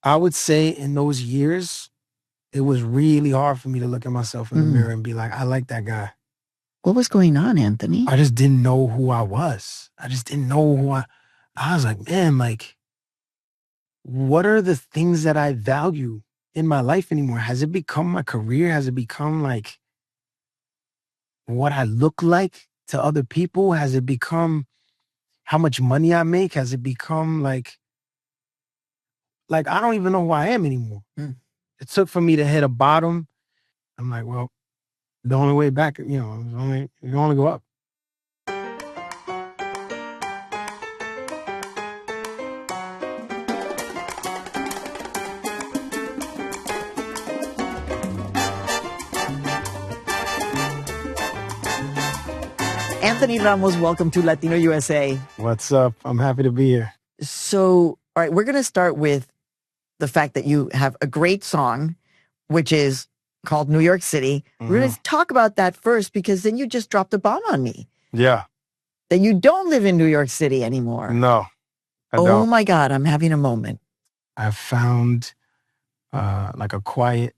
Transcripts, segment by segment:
I would say in those years, it was really hard for me to look at myself in the mirror and be like, I like that guy. What was going on, Anthony? I just didn't know who I was. I just didn't know who I was like, man, like, what are the things that I value in my life anymore? Has it become my career? Has it become like what I look like to other people? Has it become how much money I make? Has it become like I don't even know who I am anymore. It took for me to hit a bottom. I'm like, well, the only way back, you only go up. Anthony Ramos, welcome to Latino USA. What's up? I'm happy to be here. So, all right, we're going to start with the fact that you have a great song, which is called New York City. We're going to talk about that first, because then you just dropped a bomb on me. Yeah. That you don't live in New York City anymore. No, I don't. Oh my God, I'm having a moment. I found like a quiet,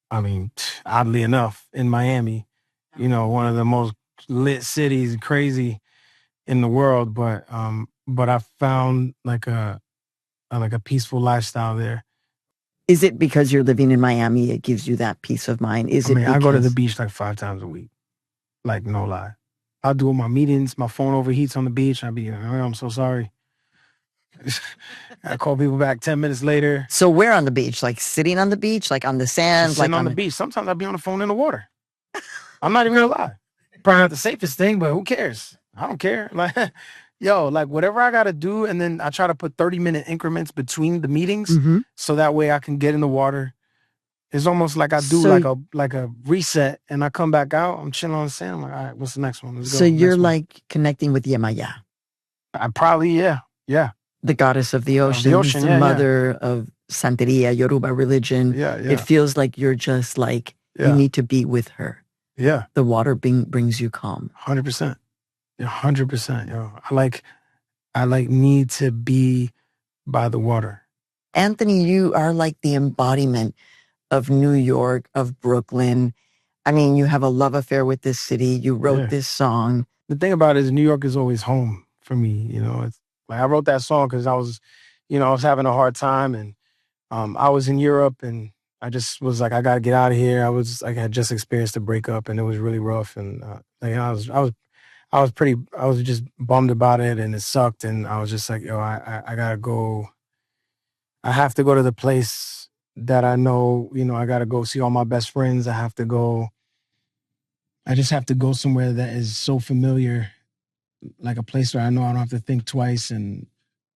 oddly enough, in Miami, one of the most lit cities, crazy in the world, but I found like a peaceful lifestyle there. Is it because you're living in Miami, it gives you that peace of mind? I go to the beach like 5 times a week. Like, no lie. I'll do my meetings, my phone overheats on the beach. I'm so sorry. I call people back 10 minutes later. So where on the beach? Like sitting on the beach? Like on the sand? Just sitting on the beach. Sometimes I'll be on the phone in the water. I'm not even gonna lie. Probably not the safest thing, but who cares? I don't care. Like, like whatever I gotta do, and then I try to put 30-minute increments between the meetings, so that way I can get in the water. It's almost like I do like a reset, and I come back out. I'm chilling on the sand. I'm like, all right, what's the next one? Let's go. So you're like connecting with Yemaya. I probably, yeah. The goddess of the ocean, the mother of Santeria, Yoruba religion. Yeah. It feels like you're just like, you need to be with her. Yeah. The water brings you calm. 100%. 100%. Yo, I need to be by the water. Anthony, you are like the embodiment of New York, of Brooklyn. I mean, you have a love affair with this city. You wrote this song. The thing about it is New York is always home for me. It's like I wrote that song because I was having a hard time, and I was in Europe, and I just was like, I got to get out of here. I had just experienced a breakup, and it was really rough, and I was just bummed about it, and it sucked, and I was just like, yo, I gotta go. I have to go to the place that I know. I gotta go see all my best friends. I just have to go somewhere that is so familiar, like a place where I know I don't have to think twice, and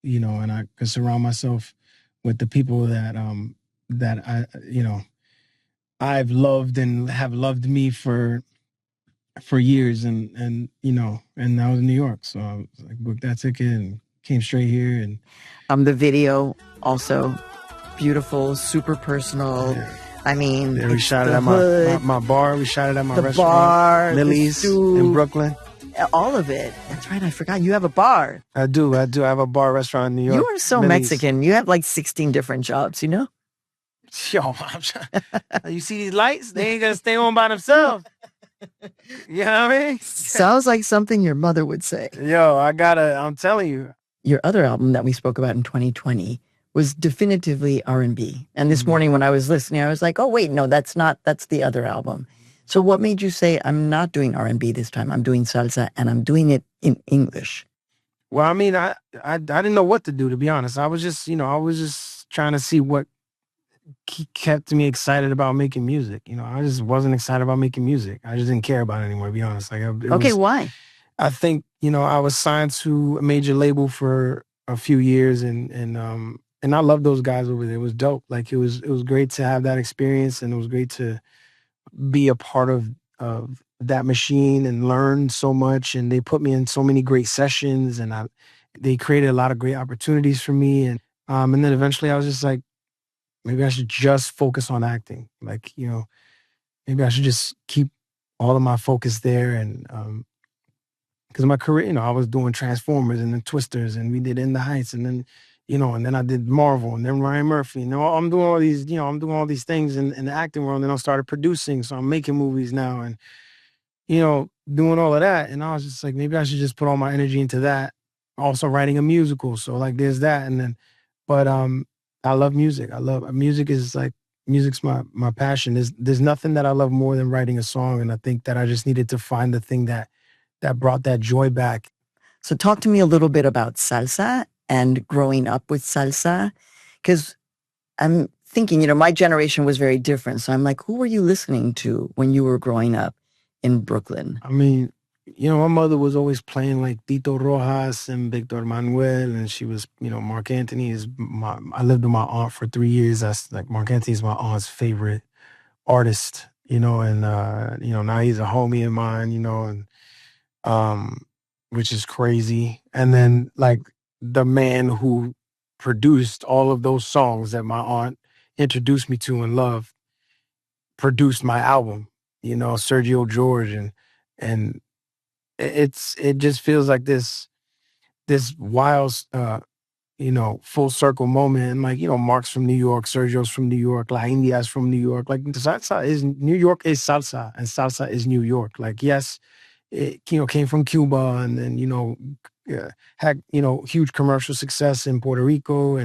and I can surround myself with the people that I've loved and have loved me for years, and that was New York. So I was like, booked that ticket and came straight here. And the video also beautiful, super personal. Yeah. I mean, we shot it at my bar. We shot it at my restaurant, Millie's in Brooklyn. All of it. That's right. I forgot you have a bar. I do. I have a bar restaurant in New York. You are so Millie's. Mexican. You have like 16 different jobs, Yo, you see these lights? They ain't gonna stay on by themselves. You know what I mean? Sounds like something your mother would say. Yo, I'm telling you. Your other album that we spoke about in 2020 was definitively R&B. And this morning when I was listening, I was like, oh, wait, no, that's the other album. So what made you say, I'm not doing R&B this time, I'm doing salsa, and I'm doing it in English? Well, I mean, I didn't know what to do, to be honest. I was just trying to see what kept me excited about making music. I just wasn't excited about making music. I just didn't care about it anymore, to be honest. Why? I think, I was signed to a major label for a few years, and I love those guys over there. It was dope. Like, it was great to have that experience, and it was great to be a part of that machine and learn so much. And they put me in so many great sessions, and they created a lot of great opportunities for me. And then eventually I was just like, maybe I should just focus on acting. Like, maybe I should just keep all of my focus there. And because my career, I was doing Transformers and then Twisters, and we did In the Heights, and then and then I did Marvel and then Ryan Murphy. And I'm doing all these, I'm doing all these things in the acting world. And then I started producing. So I'm making movies now and, doing all of that. And I was just like, maybe I should just put all my energy into that. Also writing a musical. So like there's that. And then, but I love music. I love music is like, music's my passion. There's nothing that I love more than writing a song. And I think that I just needed to find the thing that brought that joy back. So talk to me a little bit about salsa and growing up with salsa, because I'm thinking, my generation was very different. So I'm like, who were you listening to when you were growing up in Brooklyn? I mean, my mother was always playing like Tito Rojas and Victor Manuel, and she was, Marc Anthony I lived with my aunt for 3 years. That's like Marc Anthony is my aunt's favorite artist, and, now he's a homie of mine, and, which is crazy. And then like the man who produced all of those songs that my aunt introduced me to and loved produced my album, Sergio George. And it just feels like this wild, full circle moment. And like, Mark's from New York, Sergio's from New York, La India's from New York. Like New York is salsa and salsa is New York. Like, yes, it, came from Cuba and then, had, huge commercial success in Puerto Rico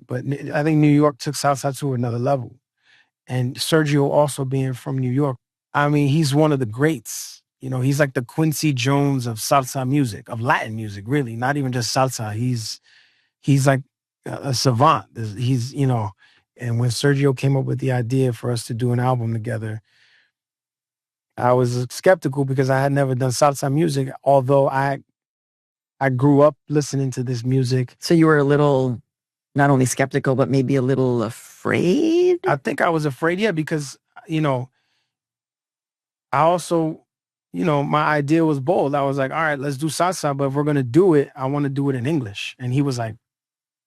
but I think New York took salsa to another level. And Sergio also being from New York, I mean, he's one of the greats. He's like the Quincy Jones of salsa music, of Latin music, really, not even just salsa. He's like a savant. And when Sergio came up with the idea for us to do an album together, I was skeptical because I had never done salsa music, although I grew up listening to this music. So you were a little, not only skeptical, but maybe a little afraid? I think I was afraid, yeah, because, I also, my idea was bold. I was like, all right, let's do salsa, but if we're going to do it, I want to do it in English. And he was like,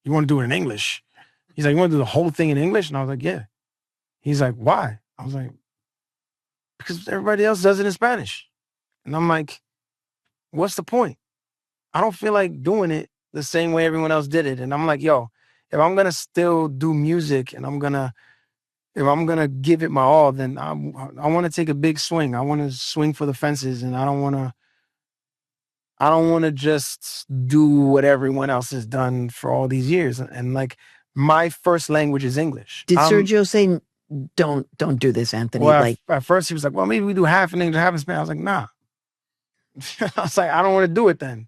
you want to do it in English? He's like, you want to do the whole thing in English? And I was like, yeah. He's like, why? I was like, because everybody else does it in Spanish. And I'm like, what's the point? I don't feel like doing it the same way everyone else did it. And I'm like, yo, if I'm going to still do music and if I'm going to give it my all, then I want to take a big swing. I want to swing for the fences and I don't want to just do what everyone else has done for all these years. And like my first language is English. Did Sergio say, don't do this, Anthony? Well, at first he was like, well, maybe we do half in English, half in Spanish. I was like, nah. I was like, I don't want to do it then.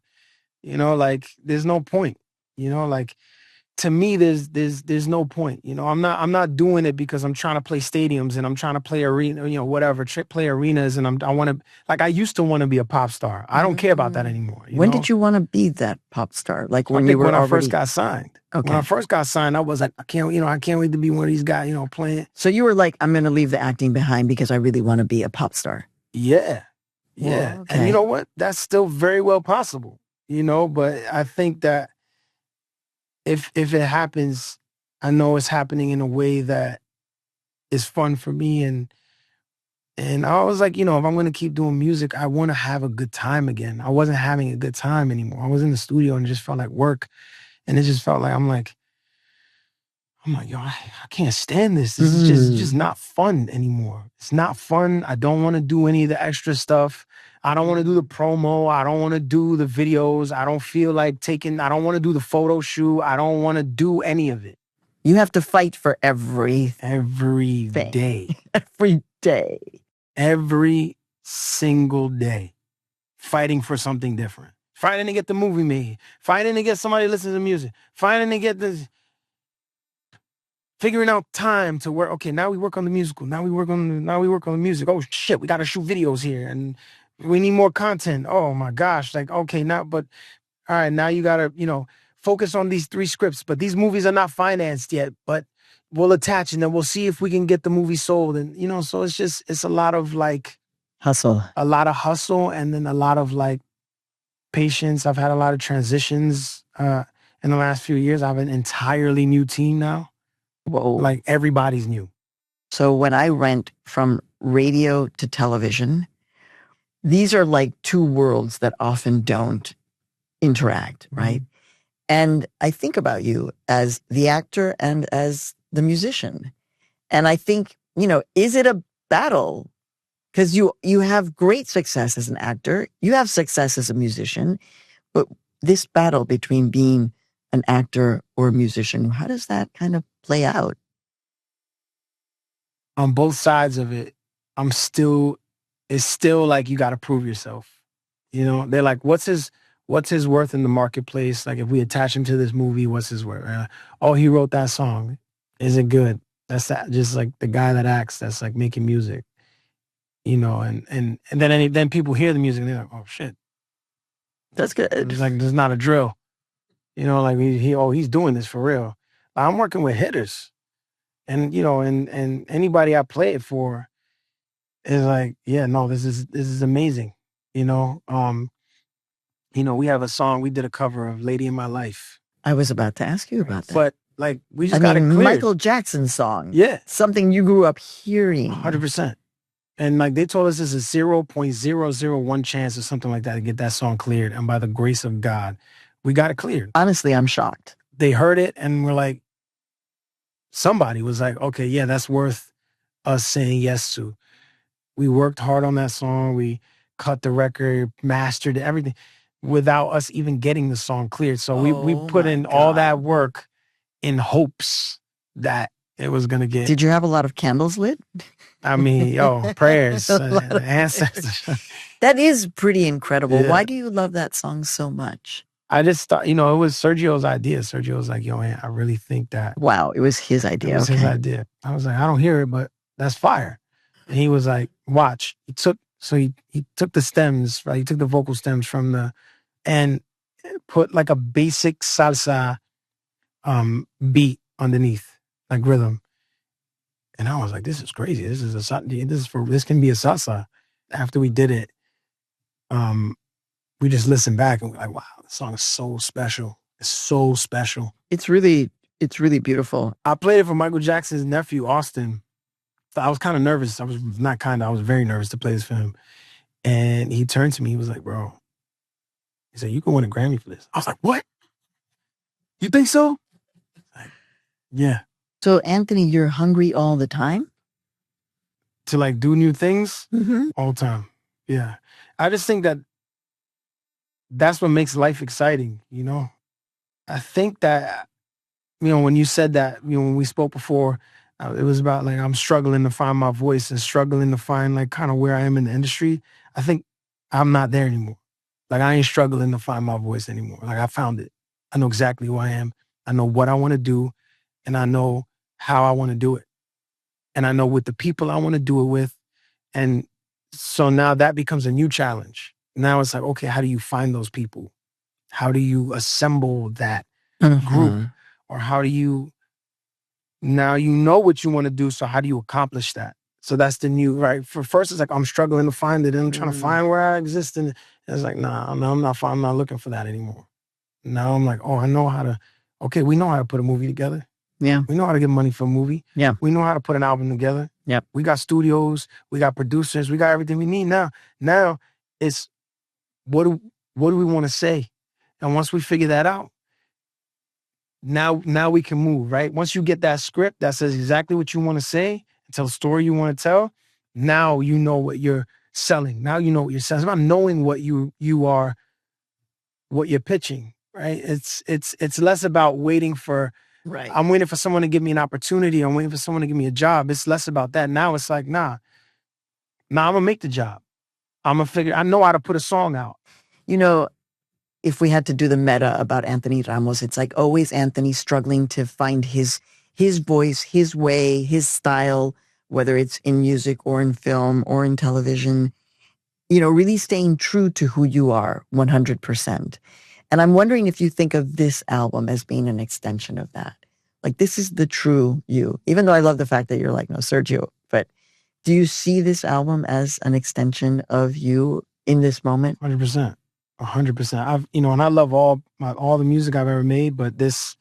Like there's no point. Like to me, there's no point. I'm not doing it because I'm trying to play stadiums and I'm trying to play arena, whatever, play arenas. And I want to, like, I used to want to be a pop star. I don't care about that anymore. When did you want to be that pop star? Like when you were when already... I first got signed. Okay. When I first got signed, I was like, I can't wait to be one of these guys, playing. So you were like, I'm going to leave the acting behind because I really want to be a pop star. Yeah. Yeah. Okay. And you know what? That's still very well possible, but I think that if it happens, I know it's happening in a way that is fun for me. And I was like, if I'm going to keep doing music, I want to have a good time again. I wasn't having a good time anymore. I was in the studio and it just felt like work. And it just felt like, I'm like, yo, I can't stand this. This is just not fun anymore. It's not fun. I don't want to do any of the extra stuff. I don't want to do the promo. I don't want to do the videos. I don't feel like I don't want to do the photo shoot. I don't want to do any of it. You have to fight for every day. Every day. Every single day. Fighting for something different. Fighting to get the movie made. Fighting to get somebody to listen to music. Fighting to get this. Figuring out time to work. Okay, now we work on the musical. Now we work on the music. Oh shit, we got to shoot videos here and we need more content. Oh my gosh. Like, okay, now, but all right, now you got to, focus on these 3 scripts, but these movies are not financed yet, but we'll attach and then we'll see if we can get the movie sold. And, so it's a lot of like hustle, and then a lot of like patience. I've had a lot of transitions, in the last few years. I have an entirely new team now. Whoa. Like everybody's new. So when I went from radio to television, these are like 2 worlds that often don't interact, right? And I think about you as the actor and as the musician. And I think, is it a battle? Because you have great success as an actor, you have success as a musician, but this battle between being an actor or a musician, how does that kind of play out? On both sides of it, it's still like you got to prove yourself. They're like, what's his worth in the marketplace? Like, if we attach him to this movie, what's his worth? Oh, he wrote that song. Is it good? That's just like the guy that acts. That's like making music. And then people hear the music and they're like, oh shit, That's good. it's like there's not a drill. Like he's doing this for real. I'm working with hitters, and anybody I play it for is like, yeah, no, this is amazing. You know, um, we have a song, we did a cover of "Lady in My Life," I was about to ask you right? about that. But like, we I just got it mean, cleared. Michael Jackson's song. Yeah, Something you grew up hearing. 100%. And like they told us, there's a 0.001 chance or something like that to get that song cleared. And by the grace of God, we got it cleared. Honestly, I'm shocked. They heard it and we're like, somebody was like, okay, yeah, that's worth us saying yes to. We worked hard on that song. We cut the record, mastered it, everything without us even getting the song cleared. So we Oh put my in all that God. work in hopes that it was going to get, Did you have a lot of candles lit? I mean, prayers, A lot of ancestors. That is pretty incredible. Yeah. Why do you love that song so much? I just thought, it was Sergio's idea. Sergio was like, yo, man, I really think that Wow, it was his it idea. was his Okay. idea. I was like, I don't hear it, but that's fire. And he was like, watch. He took the stems, right? He took the vocal stems and put like a basic salsa beat underneath, like rhythm. And I was like, this is crazy. This can be a salsa. After we did it, we just listened back and we're like, wow, this song is so special. It's so special. It's really beautiful. I played it for Michael Jackson's nephew, Austin. I was kind of nervous. I was very nervous to play this for him. And he turned to me, he was like, bro, he said, you can win a Grammy for this. I was like, what? You think so? Like, yeah. So, Anthony, you're hungry all the time? To like do new things Mm-hmm. all the time. Yeah. I just think that's what makes life exciting, I think that, when you said that, when we spoke before, it was about like I'm struggling to find my voice and struggling to find like kind of where I am in the industry. I think I'm not there anymore. Like I ain't struggling to find my voice anymore. Like I found it. I know exactly who I am. I know what I want to do and I know how I want to do it. And I know with the people I want to do it with. And so now that becomes a new challenge. Now it's like, okay, how do you find those people? How do you assemble that group? Or how do you, now you know what you want to do, so how do you accomplish that? So that's the new, right? For first, it's like, I'm struggling to find it, and I'm trying to find where I exist. And it's like, nah, no, I'm not looking for that anymore. Now I'm like, oh, I know how to, okay, we know how to put a movie together. Yeah. We know how to get money for a movie. Yeah. We know how to put an album together. Yep. We got studios, we got producers, we got everything we need now. Now it's, what do we want to say? And once we figure that out, now we can move, right? Once you get that script that says exactly what you want to say, tell the story you want to tell, now you know what you're selling. Now you know what you're selling. It's about knowing what you are, what you're pitching, right? It's less about waiting for, Right. I'm waiting for someone to give me an opportunity. I'm waiting for someone to give me a job. It's less about that. Now it's like, nah, I'm gonna make the job. I know how to put a song out. If we had to do the meta about Anthony Ramos, it's like always Anthony struggling to find his voice, his way, his style, whether it's in music or in film or in television, really staying true to who you are 100%. And I'm wondering if you think of this album as being an extension of that. Like, this is the true you, even though I love the fact that you're like, no, Sergio, but do you see this album as an extension of you in this moment? 100%. 100%. And I love all the music I've ever made, but this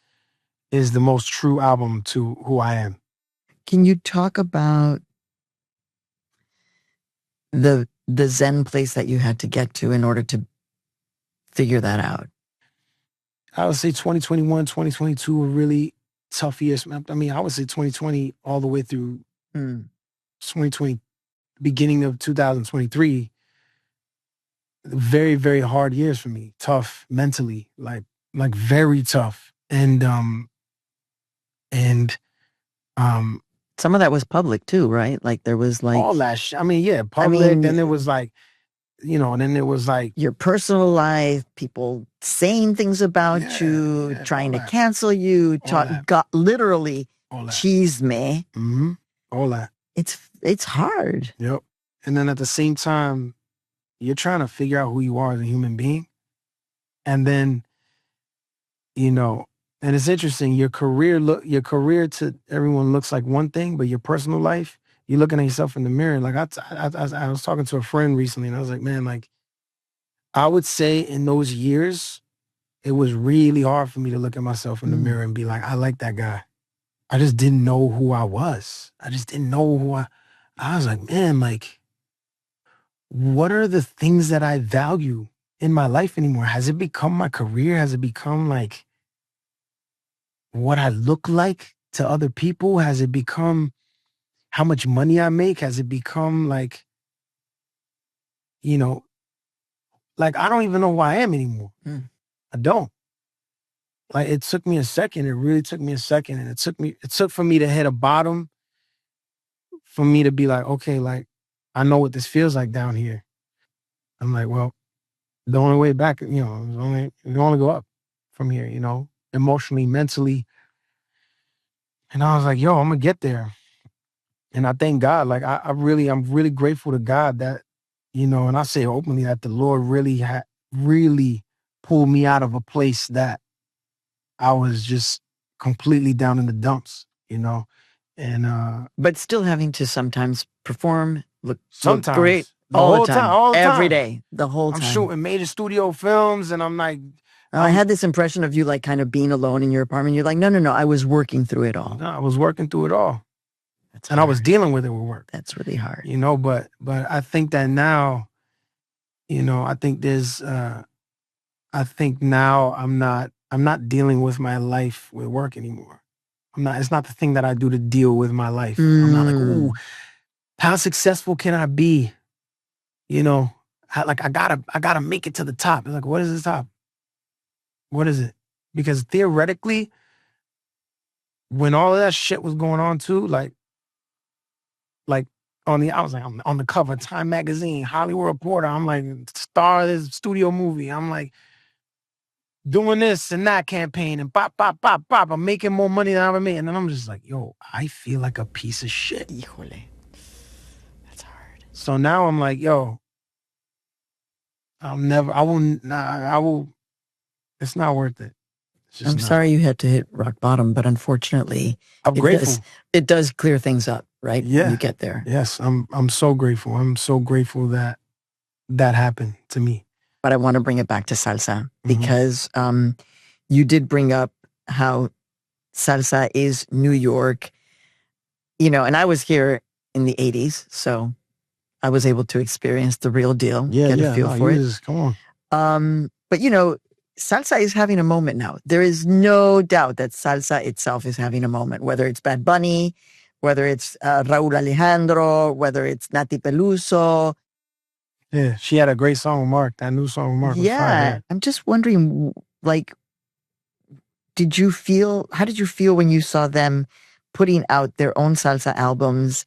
is the most true album to who I am. Can you talk about the Zen place that you had to get to in order to figure that out? I would say 2021, 2022 were really tough years. I mean, I would say 2020 all the way through Mm. 2020, beginning of 2023, very, very hard years for me. Tough mentally, like very tough. And Some of that was public too, right? Like there was all like, that I mean, yeah, I public. Then it mean, was like, and then it was like, your personal life, people saying things about yeah, you, yeah, trying to cancel you, all that, got literally all that. cheese me. Mm-hmm. All that. It's hard. Yep. And then at the same time, you're trying to figure out who you are as a human being. And then, you know, and it's interesting, your career to everyone looks like one thing, but your personal life, you're looking at yourself in the mirror. Like I was talking to a friend recently and I was like, man, like I would say in those years, it was really hard for me to look at myself in the mirror and be like, I like that guy. I just didn't know who I was. I just didn't know I was like, man, like, what are the things that I value in my life anymore? Has it become my career? Has it become like what I look like to other people? Has it become how much money I make? Has it become like, you know, like I don't even know who I am anymore. Mm. I don't. Like it took me a second. It really took me a second. And it took for me to hit a bottom for me to be like, okay, like I know what this feels like down here. I'm like, well, the only way back, you only go up from here, emotionally, mentally. And I was like, yo, I'm gonna get there. And I thank God. Like I'm really grateful to God that, and I say openly that the Lord really really pulled me out of a place that I was just completely down in the dumps. And But still having to sometimes perform, look great sometimes the all the whole time, time, all the every time, day, the whole I'm time. shooting major studio films, and I'm like, I had this impression of you like kind of being alone in your apartment. You're like, no, I was working through it all. no, I was working through it all, That's and hard. I was dealing with it with work. That's really hard. But I think that now, I think now I'm not dealing with my life with work anymore. It's not the thing that I do to deal with my life. I'm not like, ooh, how successful can I be? Like I gotta make it to the top. It's like, what is the top? What is it? Because theoretically, when all of that shit was going on too, like I was like on the cover of Time Magazine, Hollywood Reporter. I'm like star of this studio movie. I'm like doing this and that campaign and pop, pop, pop, pop. I'm making more money than I ever made. And then I'm just like, yo, I feel like a piece of shit. Híjole. That's hard. So now I'm like, yo, I will, it's not worth it. It's just I'm not. sorry you had to hit rock bottom, but unfortunately, I'm grateful. It does clear things up, right? Yeah. When you get there. Yes, I'm so grateful. I'm so grateful that that happened to me. But I want to bring it back to salsa because you did bring up how salsa is New York, and I was here in the 80s, so I was able to experience the real deal, get a feel for it. Come on. But salsa is having a moment now. There is no doubt that salsa itself is having a moment, whether it's Bad Bunny, whether it's Raúl Alejandro, whether it's Nati Peluso. Yeah, she had a great song with Mark. That new song with Mark was fire. Yeah. I'm just wondering, like, how did you feel when you saw them putting out their own salsa albums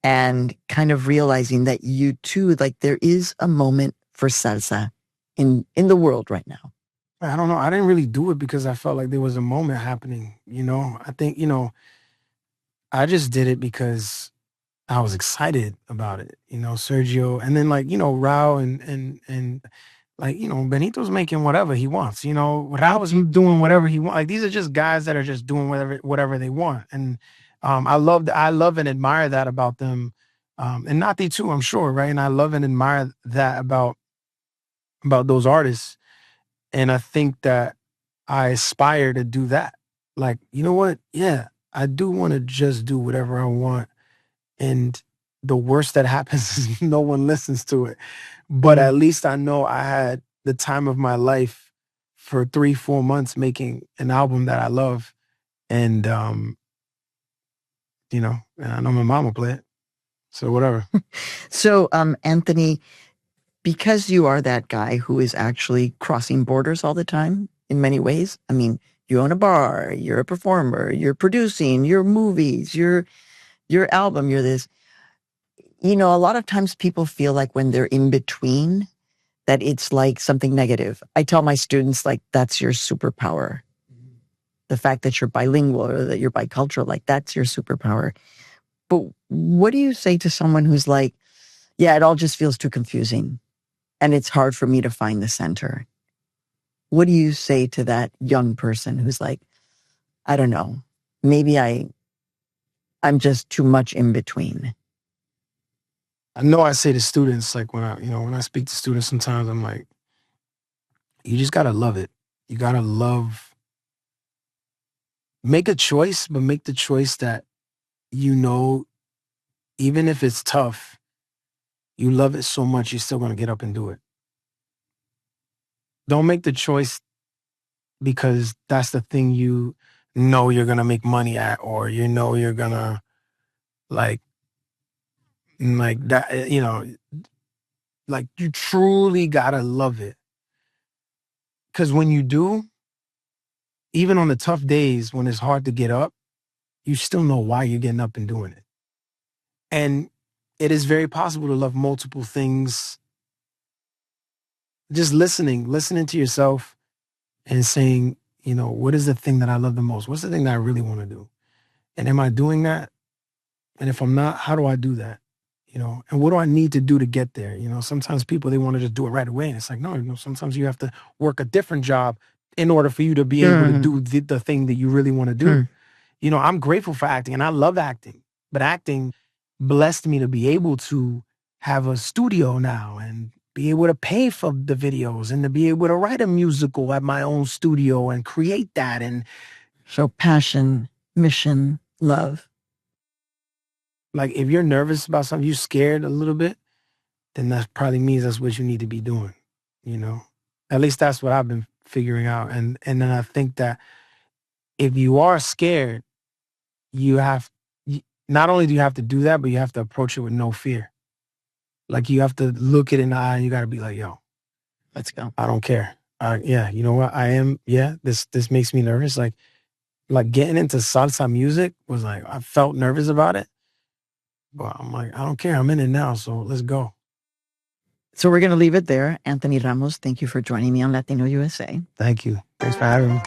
and kind of realizing that you too, like there is a moment for salsa in the world right now? I don't know. I didn't really do it because I felt like there was a moment happening. I think, I just did it because I was excited about it. Sergio, and then like, Rao and like, Benito's making whatever he wants. Rao was doing whatever he wants. Like these are just guys that are just doing whatever they want. And I love and admire that about them. And Nati too, I'm sure, right? And I love and admire that about those artists. And I think that I aspire to do that. Like, you know what? Yeah, I do want to just do whatever I want. And the worst that happens is no one listens to it. But at least I know I had the time of my life for 3-4 months making an album that I love, and and I know my mom will play it, so whatever. So, Anthony, because you are that guy who is actually crossing borders all the time in many ways. I mean, you own a bar, you're a performer, you're producing your movies, your album, you're this. A lot of times people feel like when they're in between, that it's like something negative. I tell my students, like, that's your superpower. The fact that you're bilingual or that you're bicultural, like, that's your superpower. But what do you say to someone who's like, yeah, it all just feels too confusing and it's hard for me to find the center? What do you say to that young person who's like, I don't know, maybe I'm just too much in between? I know I say to students, like when I speak to students, sometimes I'm like, you just gotta love it. You gotta love. Make a choice, but make the choice that you know, even if it's tough, you love it so much you're still gonna get up and do it. Don't make the choice because that's the thing you know you're gonna make money at, or you're gonna like that. Like you truly gotta love it. Because when you do, even on the tough days when it's hard to get up, you still know why you're getting up and doing it. And it is very possible to love multiple things. Just listening to yourself and saying, what is the thing that I love the most? What's the thing that I really want to do? And am I doing that? And if I'm not, how do I do that? And what do I need to do to get there? Sometimes people, they want to just do it right away. And it's like, no, sometimes you have to work a different job in order for you to be able to do the thing that you really want to do. I'm grateful for acting and I love acting, but acting blessed me to be able to have a studio now and be able to pay for the videos and to be able to write a musical at my own studio and create that. And so passion, mission, love. like, if you're nervous about something, you're scared a little bit, then that probably means that's what you need to be doing. At least that's what I've been figuring out. And then I think that if you are scared, you have, not only do you have to do that, but you have to approach it with no fear. Like you have to look it in the eye and you got to be like, yo, let's go. I don't care. Yeah, you know what? I am. Yeah, this makes me nervous. Like getting into salsa music was like, I felt nervous about it, but I'm like, I don't care. I'm in it now. So let's go. So we're going to leave it there. Anthony Ramos, thank you for joining me on Latino USA. Thank you. Thanks for having me.